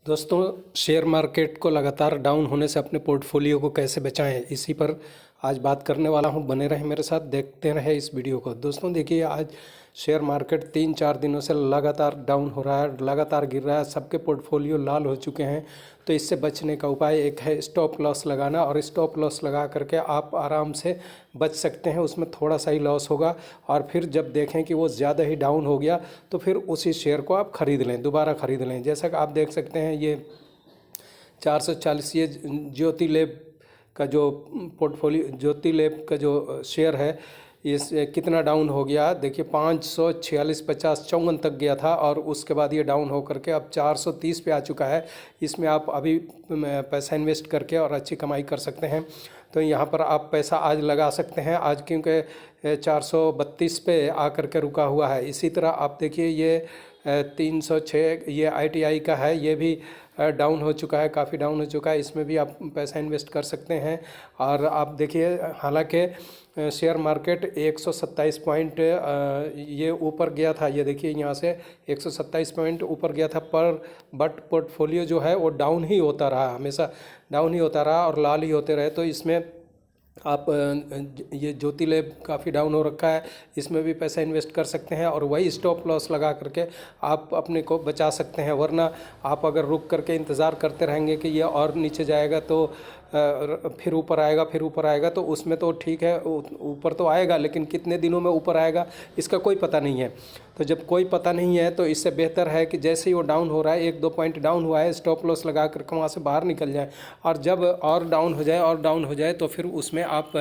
दोस्तों, share market को लगातार डाउन होने से अपने पोर्टफोलियो को कैसे बचाएं, इसी पर आज बात करने वाला हूं। बने रहें मेरे साथ, देखते रहें इस वीडियो को। दोस्तों देखिए, आज शेयर मार्केट 3-4 दिनों से लगातार डाउन हो रहा है, लगातार गिर रहा है, सबके पोर्टफोलियो लाल हो चुके हैं। तो इससे बचने का उपाय एक है स्टॉप लॉस लगाना, और स्टॉप लॉस लगा करके आप आराम से बच सकते हैं। उसमें थोड़ा सा ही लॉस होगा, और फिर जब देखें कि वो ज़्यादा ही डाउन हो गया तो फिर उसी शेयर को आप ख़रीद लें, दोबारा ख़रीद लें। जैसा कि आप देख सकते हैं, ये 440 ये ज्योति लैब का जो पोर्टफोलियो, ज्योति लैब का जो शेयर है, इस कितना डाउन हो गया देखिए। 546, 50, 54 तक गया था, और उसके बाद ये डाउन हो करके अब 430 पे आ चुका है। इसमें आप अभी पैसा इन्वेस्ट करके और अच्छी कमाई कर सकते हैं। तो यहाँ पर आप पैसा आज लगा सकते हैं, आज क्योंकि 432 पे आ करके रुका हुआ है। इसी तरह आप देखिए, ये 306 ये ITI का है, ये भी डाउन हो चुका है, काफ़ी डाउन हो चुका है। इसमें भी आप पैसा इन्वेस्ट कर सकते हैं। और आप देखिए, हालांकि शेयर मार्केट 127 पॉइंट ये ऊपर गया था, ये देखिए यहाँ से 127 पॉइंट ऊपर गया था, बट पोर्टफोलियो जो है वो डाउन ही होता रहा, हमेशा डाउन ही होता रहा और लाल ही होते रहे। तो इसमें आप ये ज्योति लैब काफ़ी डाउन हो रखा है, इसमें भी पैसा इन्वेस्ट कर सकते हैं, और वही स्टॉप लॉस लगा करके आप अपने को बचा सकते हैं। वरना आप अगर रुक करके इंतज़ार करते रहेंगे कि ये और नीचे जाएगा तो फिर ऊपर आएगा, फिर ऊपर आएगा, तो उसमें तो ठीक है, ऊपर तो आएगा, लेकिन कितने दिनों में ऊपर आएगा इसका कोई पता नहीं है। तो जब कोई पता नहीं है तो इससे बेहतर है कि जैसे ही वो डाउन हो रहा है, 1-2 पॉइंट डाउन हुआ है, स्टॉप लॉस लगा करके वहाँ से बाहर निकल जाए। और जब और डाउन हो जाए, और डाउन हो जाए, तो फिर उसमें आप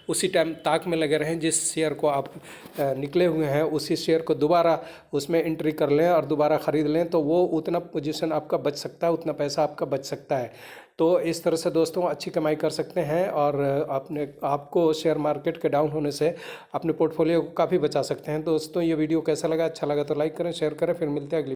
उसी टाइम ताक में लगे रहें। जिस शेयर को आप निकले हुए हैं, उसी शेयर को दोबारा उसमें एंट्री कर लें और दोबारा ख़रीद लें, तो वो उतना पोजीशन आपका बच सकता है, उतना पैसा आपका बच सकता है। तो इस तरह से दोस्तों अच्छी कमाई कर सकते हैं, और आपको शेयर मार्केट के डाउन होने से अपने पोर्टफोलियो को काफ़ी बचा सकते हैं। दोस्तों, ये वीडियो कैसा लगा? अच्छा लगा तो लाइक करें, शेयर करें। फिर मिलते हैं अगली